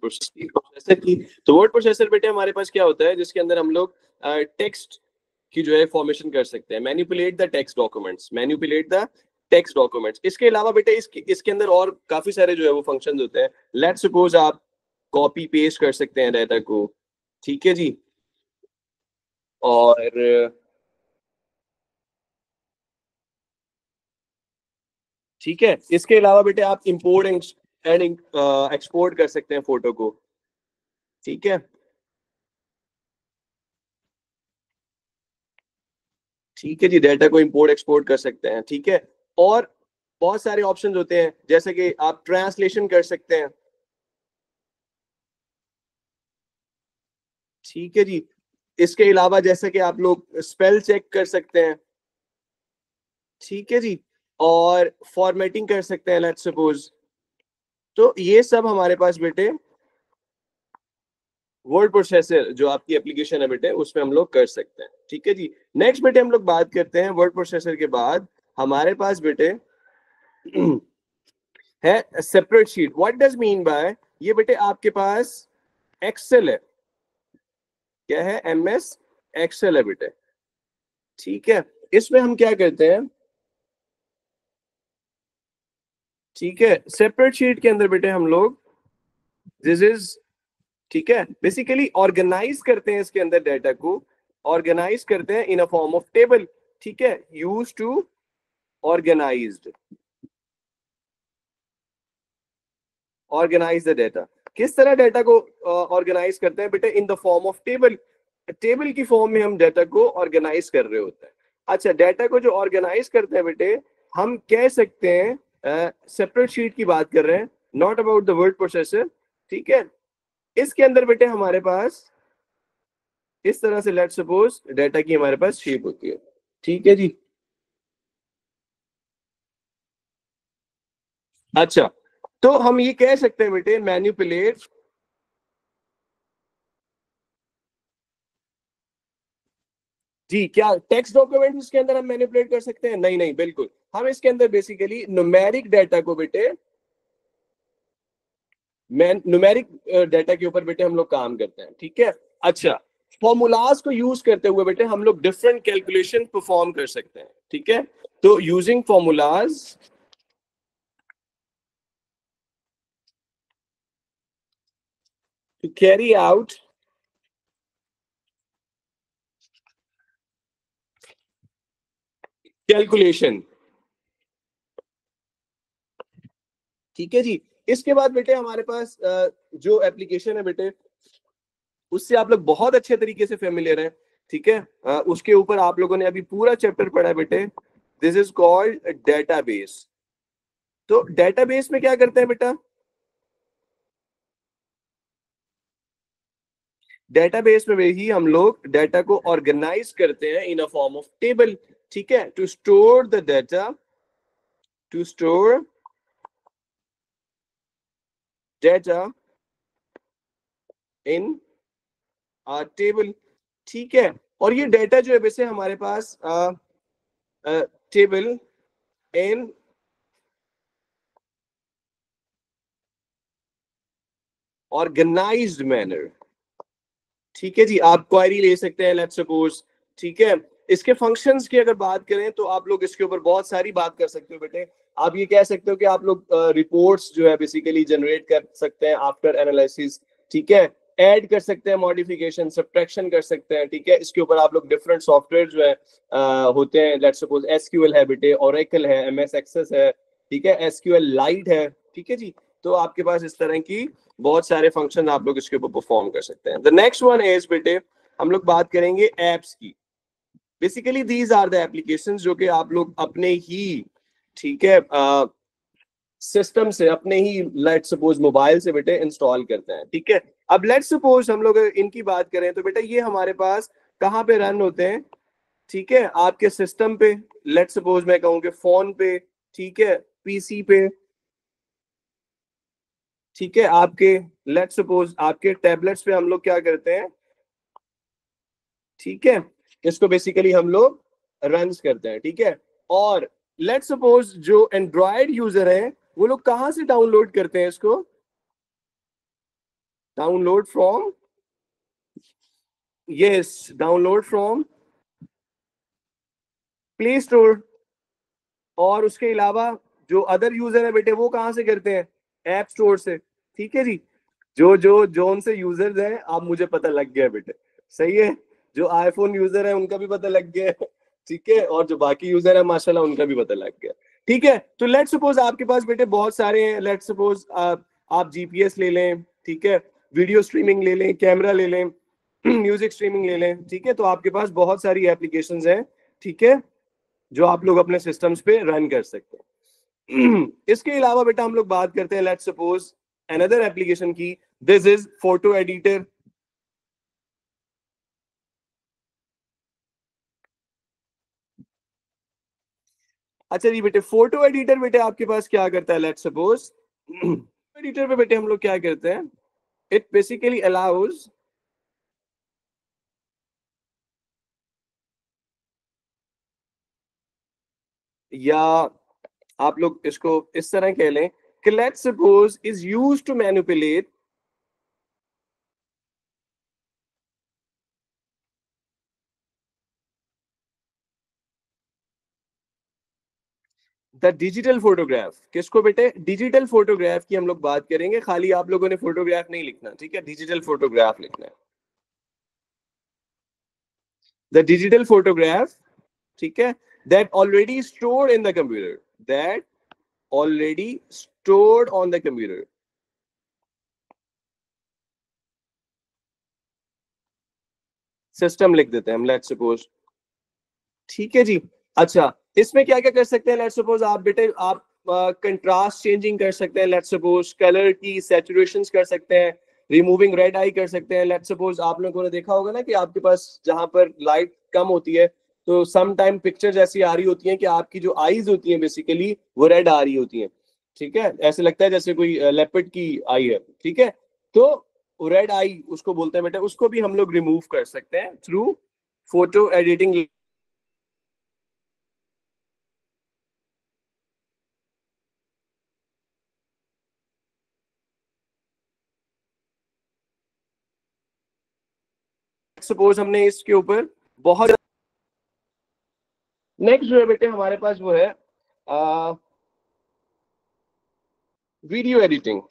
Processor की। तो word processor बेटे हमारे पास क्या होता है, जिसके अंदर हम लोग टेक्स्ट की जो है फॉर्मेशन कर सकते हैं, manipulate the text documents, manipulate the text documents. इसके अलावा बेटे इसके अंदर और काफी सारे जो है वो फंक्शंस होते हैं। लेट्स सपोज आप कॉपी पेस्ट कर सकते हैं डाटा को, ठीक है जी। और ठीक है, इसके अलावा बेटे आप इंपोर्ट एंड एक्सपोर्ट कर सकते हैं फोटो को, ठीक है। ठीक है जी, डाटा को इंपोर्ट एक्सपोर्ट कर सकते हैं, ठीक है। और बहुत सारे ऑप्शंस होते हैं, जैसे कि आप ट्रांसलेशन कर सकते हैं, ठीक है जी। इसके अलावा जैसे कि आप लोग स्पेल चेक कर सकते हैं, ठीक है जी। और फॉर्मेटिंग कर सकते हैं, लेट्स सपोज। तो ये सब हमारे पास बेटे वर्ड प्रोसेसर जो आपकी एप्लीकेशन है बेटे उसमें हम लोग कर सकते हैं, ठीक है जी। नेक्स्ट बेटे हम लोग बात करते हैं वर्ड प्रोसेसर के बाद हमारे पास बेटे है separate sheet. What does mean by, ये बेटे आपके पास एक्सेल है, क्या है, एमएस एक्सेल है बेटे, ठीक है। इसमें हम क्या करते हैं, ठीक है, सेपरेट शीट के अंदर बेटे हम लोग दिस इज, ठीक है, बेसिकली ऑर्गेनाइज करते हैं इसके अंदर डाटा को, ऑर्गेनाइज करते हैं in a form of table, ठीक है। Use to organized, organize the data. किस तरह डाटा को ऑर्गेनाइज करते हैं बेटे, in the form of table, table की फॉर्म में हम डाटा को ऑर्गेनाइज कर रहे होते हैं। अच्छा, डाटा को जो ऑर्गेनाइज करते हैं बेटे, हम कह सकते हैं सेपरेट शीट की बात कर रहे हैं, not about the word processor, ठीक है। इसके अंदर बेटे हमारे पास इस तरह से लेट्स सपोज डाटा की हमारे पास शेप होती है, ठीक है जी। अच्छा, तो हम ये कह सकते हैं बेटे मैनिपुलेट, जी, क्या टेक्स्ट डॉक्यूमेंट इसके अंदर हम मैनिपुलेट कर सकते हैं? नहीं नहीं, बिल्कुल। हम इसके अंदर बेसिकली न्यूमेरिक डाटा को बेटे, न्यूमेरिक डाटा के ऊपर बेटे हम लोग काम करते हैं, ठीक है। अच्छा, फॉर्मूलाज को यूज करते हुए बेटे हम लोग डिफरेंट कैलकुलेशन परफॉर्म कर सकते हैं, ठीक है। तो using formulas to carry out calculation, ठीक है जी। इसके बाद बेटे हमारे पास जो एप्लीकेशन है बेटे, उससे आप लोग बहुत अच्छे तरीके से फेमिलियर हैं, ठीक है। उसके ऊपर आप लोगों ने अभी पूरा चैप्टर पढ़ा है बेटे, दिस इज कॉल्ड डेटाबेस। तो डेटाबेस में क्या करते हैं बेटा, डेटाबेस में ही हम लोग डाटा को ऑर्गेनाइज करते हैं in a form of table, ठीक है, to store the data, to store data in table, ठीक है। और ये डाटा जो है वैसे हमारे पास टेबल इन ऑर्गेनाइज्ड मैनर, ठीक है जी। आप क्वेरी ले सकते हैं, लेट्स सपोज, ठीक है। इसके फंक्शंस की अगर बात करें तो आप लोग इसके ऊपर बहुत सारी बात कर सकते हो बेटे। आप ये कह सकते हो कि आप लोग रिपोर्ट्स जो है बेसिकली जनरेट कर सकते हैं आफ्टर एनालिसिस, ठीक है। ऐड कर सकते हैं, मॉडिफिकेशन सब्ट्रैक्शन कर सकते हैं, ठीक है। इसके ऊपर आप लोग डिफरेंट सॉफ्टवेयर जो है होते हैं, लेट्स सपोज एसक्यूएल है बेटे, ओरेकल है, एमएस एक्सेस है, ठीक है, एसक्यूएल लाइट है, ठीक है जी। तो आपके पास इस तरह की बहुत सारे फंक्शन आप लोग इसके ऊपर परफॉर्म कर सकते हैं। द नेक्स्ट वन इज बेटे, हम लोग बात करेंगे एप्स की। Basically these are the applications जो कि आप लोग अपने ही, ठीक है, सिस्टम से, अपने ही लेट सपोज मोबाइल से बेटे इंस्टॉल करते हैं, ठीक है। अब लेट सपोज हम लोग इनकी बात करें तो बेटा ये हमारे पास कहाँ पे रन होते हैं, ठीक है, आपके सिस्टम पे, लेट सपोज मैं कहूँ कि फोन पे, ठीक है, पीसी पे, ठीक है, आपके लेट सपोज आपके टैबलेट्स पे हम लोग क्या करते हैं, ठीक है, इसको बेसिकली हम लोग रन करते हैं, ठीक है। और लेट सपोज जो एंड्रॉयड यूजर है वो लोग कहां से डाउनलोड करते हैं इसको, download from, yes, download from play store. और उसके अलावा जो अदर यूजर है बेटे वो कहाँ से करते हैं, ऐप स्टोर से। ठीक है जी, जो जो जोन से यूजर्स हैं, आप मुझे पता लग गया बेटे, सही है। जो आईफोन यूजर है उनका भी पता लग गया, ठीक है, और जो बाकी यूजर है माशाल्लाह उनका भी पता लग गया। ठीक है, तो लेट्स सपोज आपके पास बेटे बहुत सारे हैं, लेट्स सपोज आप जीपीएस ले लें, ठीक है, वीडियो स्ट्रीमिंग ले लें, कैमरा ले लें, म्यूजिक स्ट्रीमिंग ले लें, ठीक है, तो आपके पास बहुत सारी एप्लीकेशंस हैं, ठीक है, जो आप लोग अपने सिस्टम्स पे रन कर सकते हैं। इसके अलावा बेटा हम लोग बात करते हैं लेट्स सपोज अनदर एप्लीकेशन की, दिस इज फोटो एडिटर। अच्छा जी बेटे, फोटो एडिटर बेटे आपके पास क्या करता है, लेट्स सपोज एडिटर पे बेटे हम लोग क्या करते हैं, इट बेसिकली अलाउज, या आप लोग इसको इस तरह कह लें कि let's suppose is used to manipulate the digital photograph. किसको बेटे, डिजिटल फोटोग्राफ की हम लोग बात करेंगे, खाली आप लोगों ने फोटोग्राफ नहीं लिखना, ठीक है, डिजिटल फोटोग्राफ लिखना है, द डिजिटल फोटोग्राफ, ठीक है, that already stored in the computer, that already stored on the computer. System लिख देते हैं हम, लेट्स सपोज, ठीक है जी। अच्छा, इसमें क्या क्या कर सकते हैं, लेट्स सपोज आप बेटे आप कंट्रास्ट चेंजिंग कर सकते हैं, लेट्स सपोज कलर की सैचुरेशंस कर सकते हैं, रिमूविंग रेड आई कर सकते हैं। लेट्स सपोज आप लोगों ने देखा होगा ना कि आपके पास जहां पर लाइट कम होती है तो सम टाइम पिक्चर्स ऐसी आ रही होती हैं कि आपकी जो आईज होती हैं बेसिकली वो रेड आ रही होती हैं, ठीक है, ऐसे लगता है जैसे कोई लेपर्ड की आई है, ठीक है, तो रेड आई उसको बोलते हैं बेटा, उसको भी हम लोग रिमूव कर सकते हैं थ्रू फोटो एडिटिंग। सपोज हमने इसके ऊपर बहुत, नेक्स्ट जो है बेटे हमारे पास वो है वीडियो एडिटिंग।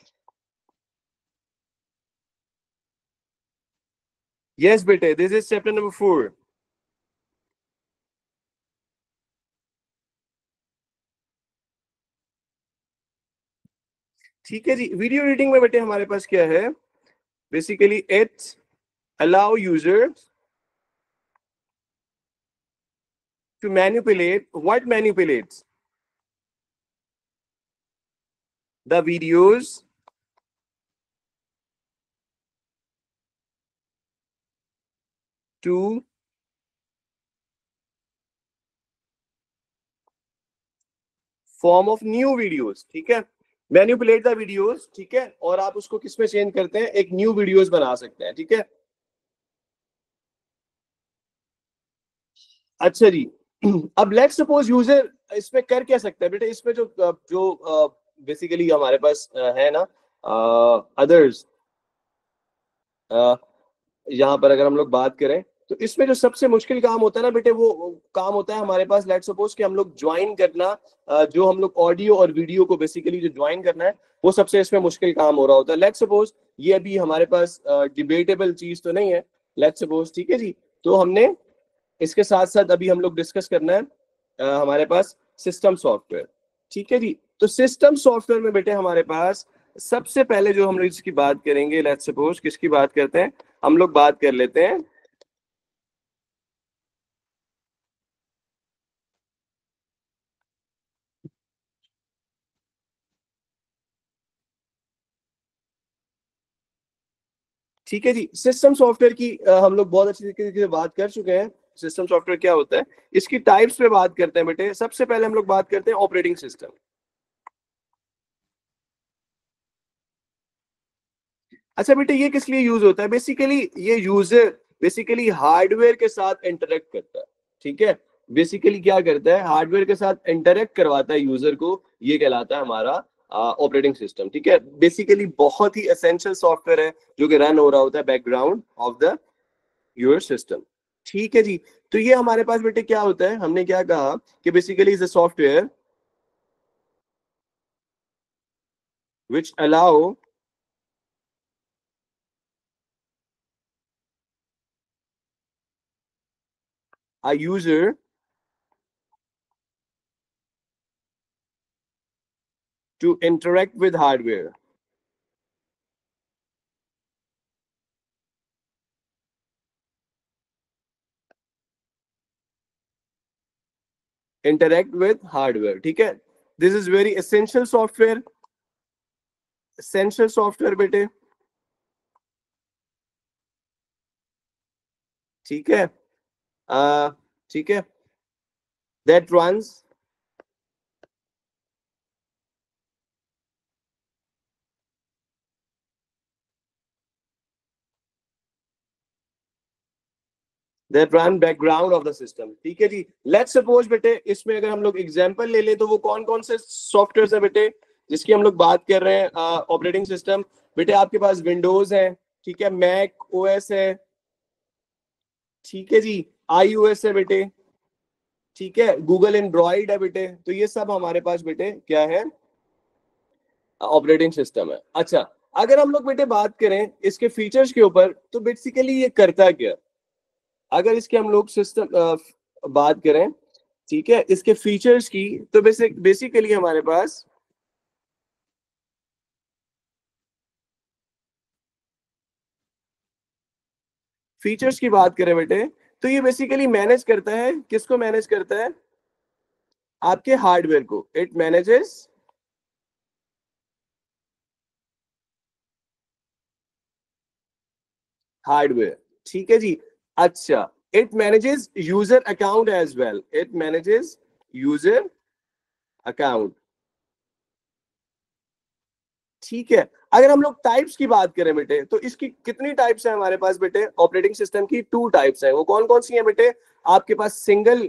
यस बेटे, दिस इज चैप्टर नंबर 4। ठीक है जी, वीडियो एडिटिंग में बेटे हमारे पास क्या है, basically it's allow users to manipulate, what manipulates the videos to form of new videos, ठीक है, मैनिपुलेट द वीडियोस, ठीक है, और आप उसको किस में चेंज करते हैं, एक न्यू वीडियोस बना सकते हैं, ठीक है। अच्छा जी, अब लेट्स सपोज यूजर इसमें कर क्या सकता है बेटे, इसमें जो जो बेसिकली हमारे पास है ना अदर्स, यहाँ पर अगर हम लोग बात करें तो इसमें जो सबसे मुश्किल काम होता है ना बेटे, वो काम होता है हमारे पास, लेट्स सपोज कि हम लोग ज्वाइन करना, जो हम लोग ऑडियो और वीडियो को बेसिकली जो ज्वाइन करना है वो सबसे इसमें मुश्किल काम हो रहा होता है। लेट्स सपोज ये अभी हमारे पास डिबेटेबल चीज तो नहीं है, लेट्स सपोज, ठीक है जी, तो हमने इसके साथ साथ अभी हम लोग डिस्कस करना है हमारे पास सिस्टम सॉफ्टवेयर, ठीक है जी। तो सिस्टम सॉफ्टवेयर में बेटे हमारे पास सबसे पहले जो हम लोग इसकी बात करेंगे, लेट्स सपोज किसकी बात करते हैं, हम लोग बात कर लेते हैं ठीक है जी, सिस्टम सॉफ्टवेयर की हम लोग बहुत अच्छी तरीके से बात कर चुके हैं। सिस्टम सॉफ्टवेयर क्या होता है, इसकी टाइप्स पे बात करते हैं बेटे। सबसे पहले हम लोग बात करते हैं ऑपरेटिंग सिस्टम। अच्छा बेटे, ये किस लिए यूज होता है, बेसिकली ये यूजर बेसिकली हार्डवेयर के साथ इंटरेक्ट करता है, ठीक है, बेसिकली क्या करता है, हार्डवेयर के साथ इंटरेक्ट करवाता है यूजर को, ये कहलाता है हमारा ऑपरेटिंग सिस्टम, ठीक है। बेसिकली बहुत ही एसेंशियल सॉफ्टवेयर है जो कि रन हो रहा होता है background of the your system, ठीक है जी। तो ये हमारे पास बेटे क्या होता है, हमने क्या कहा कि basically is a software which allow a user to interact with hardware. Interact with hardware, ठीक है। This is very essential software, essential software बेटे, ठीक है। ठीक है, that runs that run background of the system, ठीक है जी। Let's suppose बेटे इसमें अगर हम लोग एग्जांपल ले ले तो वो कौन कौन से सॉफ्टवेयर है बेटे जिसकी हम लोग बात कर रहे हैं ऑपरेटिंग सिस्टम। बेटे आपके पास विंडोज है, ठीक है, मैक ओएस है, ठीक है जी, आईओएस है बेटे, ठीक है, गूगल एंड्रॉइड है बेटे। तो ये सब हमारे पास बेटे क्या है, ऑपरेटिंग सिस्टम है। अच्छा, अगर हम लोग बेटे बात करें इसके फीचर्स के ऊपर तो बेसिकली ये करता क्या, अगर इसके हम लोग सिस्टम बात करें, ठीक है, इसके फीचर्स की, तो बेसिकली हमारे पास फीचर्स की बात करें बेटे तो ये बेसिकली मैनेज करता है, किसको मैनेज करता है, आपके हार्डवेयर को। इट मैनेजेस हार्डवेयर, ठीक है जी। अच्छा, it manages user account as well, it manages user account, ठीक है। अगर हम लोग टाइप्स की बात करें बेटे तो इसकी कितनी टाइप्स है हमारे पास बेटे, ऑपरेटिंग सिस्टम की टू टाइप्स है। वो कौन कौन सी है बेटे, आपके पास सिंगल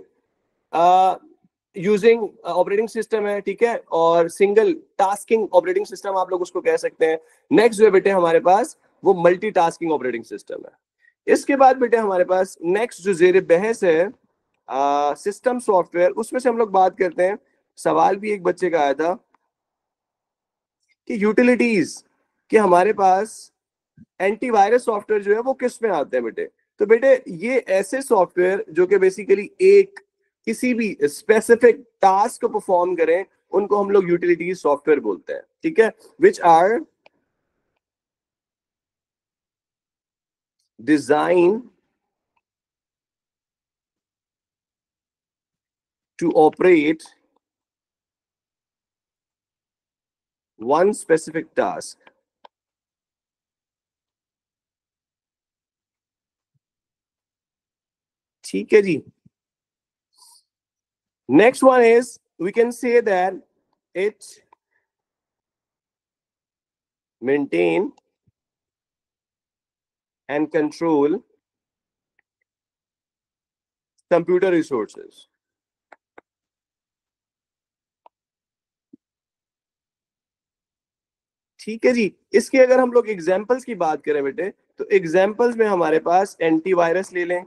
यूजिंग ऑपरेटिंग सिस्टम है, ठीक है, और सिंगल टास्किंग ऑपरेटिंग सिस्टम आप लोग उसको कह सकते हैं। नेक्स्ट जो है बेटे हमारे पास वो मल्टीटास्किंग ऑपरेटिंग सिस्टम है। इसके बाद बेटे हमारे पास नेक्स्ट जो जेर बहस है सिस्टम सॉफ्टवेयर, उसमें से हम लोग बात करते हैं। सवाल भी एक बच्चे का आया था कि यूटिलिटीज, कि हमारे पास एंटीवायरस सॉफ्टवेयर जो है वो किस में आते हैं बेटे। तो बेटे ये ऐसे सॉफ्टवेयर जो कि बेसिकली एक किसी भी स्पेसिफिक टास्क को परफॉर्म करें उनको हम लोग यूटिलिटीज सॉफ्टवेयर बोलते हैं, ठीक है, which are design to operate one specific task, ठीक है जी। Next one is we can say that it maintain and control computer resources, ठीक है जी। इसके अगर हम लोग एग्जांपल्स की बात करें बेटे तो एग्जांपल्स में हमारे पास एंटीवायरस ले लें,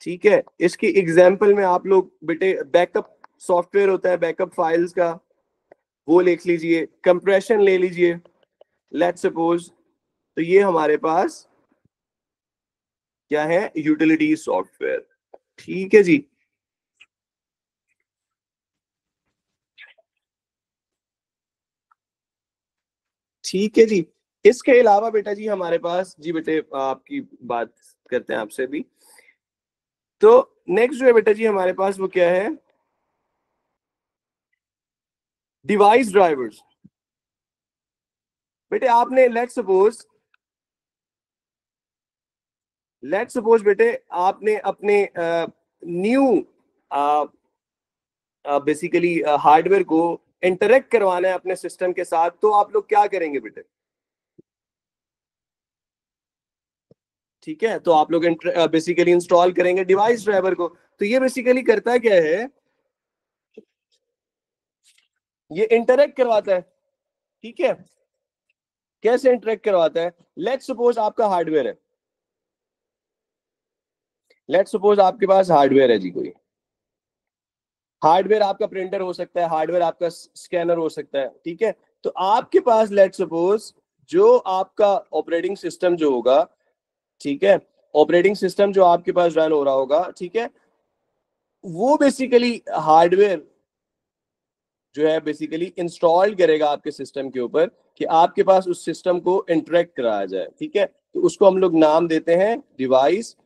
ठीक है। इसकी एग्जांपल में आप लोग बेटे बैकअप सॉफ्टवेयर होता है बैकअप फाइल्स का, वो लिख लीजिए, कंप्रेशन ले लीजिए, लेट्स सपोज। तो ये हमारे पास क्या है, यूटिलिटी सॉफ्टवेयर, ठीक है जी, ठीक है जी। इसके अलावा बेटा जी हमारे पास जी बेटे आपकी बात करते हैं आपसे भी। तो नेक्स्ट जो है बेटा जी हमारे पास वो क्या है, डिवाइस ड्राइवर्स। बेटे आपने लेट्स सपोज बेटे आपने अपने न्यू बेसिकली हार्डवेयर को इंटरेक्ट करवाना है अपने सिस्टम के साथ, तो आप लोग क्या करेंगे बेटे, ठीक है, तो आप लोग बेसिकली इंस्टॉल करेंगे डिवाइस ड्राइवर को। तो ये बेसिकली करता क्या है, ये इंटरेक्ट करवाता है। ठीक है, कैसे इंटरेक्ट करवाता है, लेट्स सपोज आपका हार्डवेयर है, लेट्स सपोज आपके पास हार्डवेयर है जी, कोई हार्डवेयर आपका प्रिंटर हो सकता है, हार्डवेयर आपका स्कैनर हो सकता है। ठीक है, तो आपके पास लेट्स सपोज जो आपका ऑपरेटिंग सिस्टम जो होगा, ठीक है, ऑपरेटिंग सिस्टम जो आपके पास रन हो रहा होगा, ठीक है, वो बेसिकली हार्डवेयर जो है बेसिकली इंस्टॉल करेगा आपके सिस्टम के ऊपर कि आपके पास उस सिस्टम को इंटरेक्ट कराया जाए। ठीक है, तो उसको हम लोग नाम देते हैं डिवाइस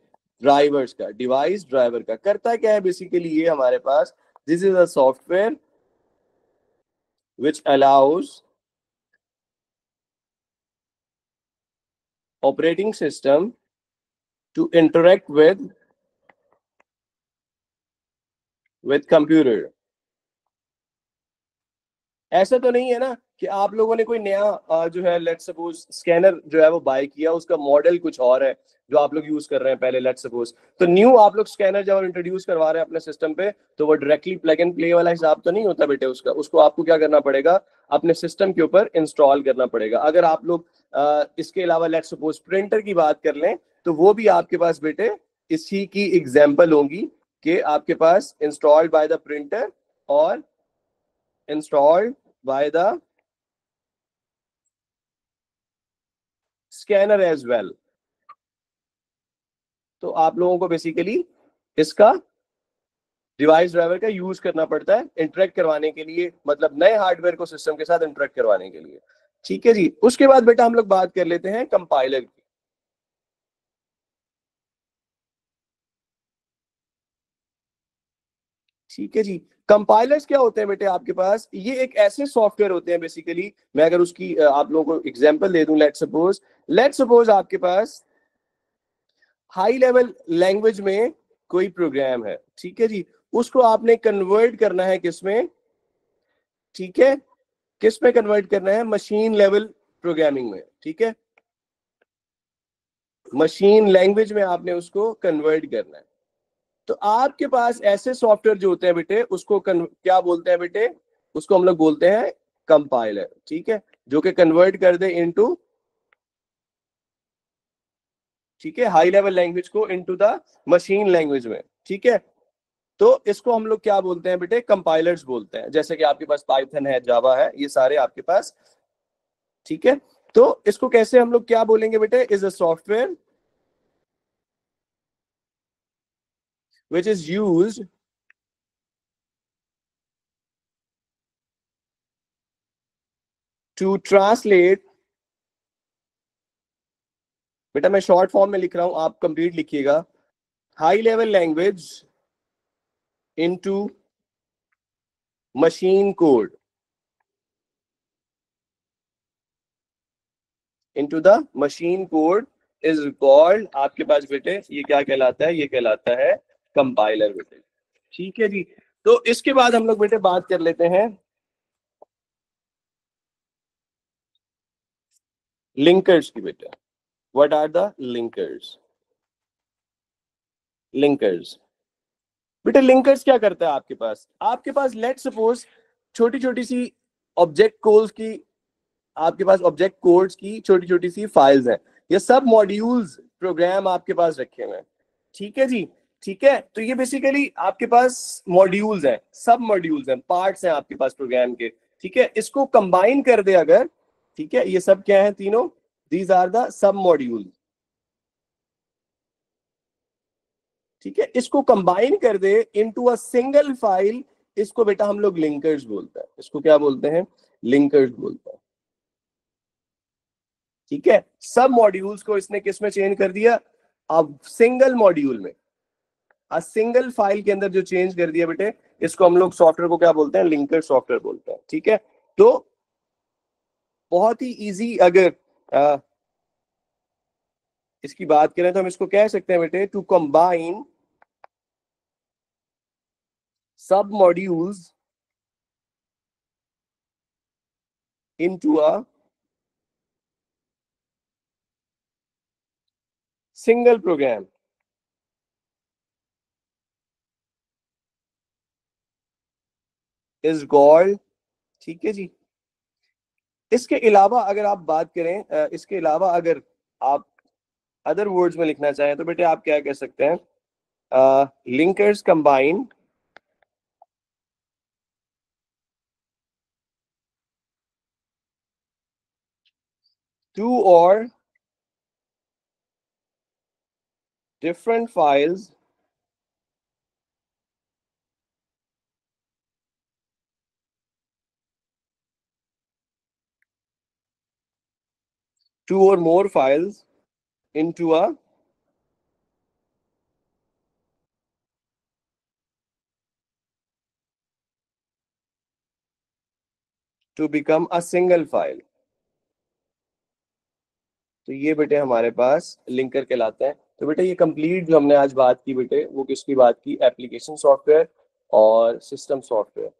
ड्राइवर्स का, डिवाइस ड्राइवर का। करता क्या है बेसिकली ये हमारे पास, this is a software which allows operating system to interact with computer। ऐसा तो नहीं है ना कि आप लोगों ने कोई नया जो है लेट्स सपोज स्कैनर जो है वो बाय किया, उसका मॉडल कुछ और है जो आप लोग यूज कर रहे हैं पहले लेट्स सपोज, तो न्यू आप लोग स्कैनर जब इंट्रोड्यूस करवा रहे हैं अपने सिस्टम पे, तो वो डायरेक्टली प्लग एंड प्ले वाला हिसाब तो नहीं होता बेटे उसका, उसको आपको क्या करना पड़ेगा, अपने सिस्टम के ऊपर इंस्टॉल करना पड़ेगा। अगर आप लोग इसके अलावा लेट्स सपोज प्रिंटर की बात कर लें, तो वो भी आपके पास बेटे इसी की एग्जाम्पल होंगी कि आपके पास इंस्टॉल्ड बाय द प्रिंटर और installed by the scanner as well। तो आप लोगों को बेसिकली इसका डिवाइस ड्राइवर का यूज करना पड़ता है इंटरेक्ट करवाने के लिए, मतलब नए हार्डवेयर को सिस्टम के साथ इंटरेक्ट करवाने के लिए। ठीक है जी, उसके बाद बेटा हम लोग बात कर लेते हैं कंपाइलर की। ठीक है जी, कंपाइलर्स क्या होते हैं बेटे आपके पास, ये एक ऐसे सॉफ्टवेयर होते हैं बेसिकली, मैं अगर उसकी आप लोगों को एग्जांपल दे दूं, लेट्स सपोज आपके पास हाई लेवल लैंग्वेज में कोई प्रोग्राम है। ठीक है जी, उसको आपने कन्वर्ट करना है किसमें, ठीक है, किस में कन्वर्ट करना है, मशीन लेवल प्रोग्रामिंग में। ठीक है, मशीन लैंग्वेज में आपने उसको कन्वर्ट करना है। तो आपके पास ऐसे सॉफ्टवेयर जो होते हैं बेटे उसको क्या बोलते हैं बेटे, उसको हम लोग बोलते हैं कंपाइलर। ठीक है, जो कि कन्वर्ट कर दे इनटू, ठीक है, हाई लेवल लैंग्वेज को इनटू द मशीन लैंग्वेज में। ठीक है, तो इसको हम लोग क्या बोलते हैं बेटे, कंपाइलर्स बोलते हैं। जैसे कि आपके पास पाइथन है, जावा है, ये सारे आपके पास। ठीक है, तो इसको कैसे हम लोग क्या बोलेंगे बेटे, is a software which is used to translate, बेटा मैं शॉर्ट फॉर्म में लिख रहा हूं, आप कंप्लीट लिखिएगा, high level language into machine code, into the machine code is called, आपके पास बेटे ये क्या कहलाता है, ये कहलाता है कंपाइलर बेटे। ठीक है जी, तो इसके बाद हम लोग बेटे बात कर लेते हैं लिंकर्स की बेटे। What are the linkers, linkers बेटे, लिंकर्स क्या करता है आपके पास लेट सपोज छोटी छोटी सी ऑब्जेक्ट कोड्स की, आपके पास ऑब्जेक्ट कोड्स की छोटी छोटी सी फाइल्स हैं, ये सब मॉड्यूल्स प्रोग्राम आपके पास रखे हुए हैं। ठीक है जी, ठीक है, तो ये बेसिकली आपके पास मॉड्यूल्स हैं, सब मॉड्यूल्स हैं, पार्ट्स हैं आपके पास प्रोग्राम के। ठीक है, इसको कंबाइन कर दे अगर, ठीक है, ये सब क्या है तीनों, these are the sub module. ठीक है, इसको कंबाइन कर दे इनटू अ सिंगल फाइल, इसको बेटा हम लोग लिंकर्स बोलते हैं। इसको क्या बोलते हैं, लिंकर्स बोलते हैं। ठीक है, सब मॉड्यूल्स को इसने किस में चेंज कर दिया, अब सिंगल मॉड्यूल में, अ सिंगल फाइल के अंदर जो चेंज कर दिया बेटे, इसको हम लोग सॉफ्टवेयर को क्या बोलते हैं, लिंकर सॉफ्टवेयर बोलते हैं। ठीक है, तो बहुत ही इजी अगर आ, इसकी बात करें तो हम इसको कह सकते हैं बेटे, to combine sub modules into a single program is called, ठीक है जी। इसके अलावा अगर आप बात करें, इसके अलावा अगर आप अदर वर्ड्स में लिखना चाहें तो बेटे आप क्या कह सकते हैं, लिंकर्स कंबाइन टू और different files two or more files into a to become a single file। तो ये बेटे हमारे पास लिंकर कहलाते हैं। तो बेटे ये कंप्लीट जो हमने आज बात की बेटे वो किसकी बात की, एप्लीकेशन सॉफ्टवेयर और सिस्टम सॉफ्टवेयर।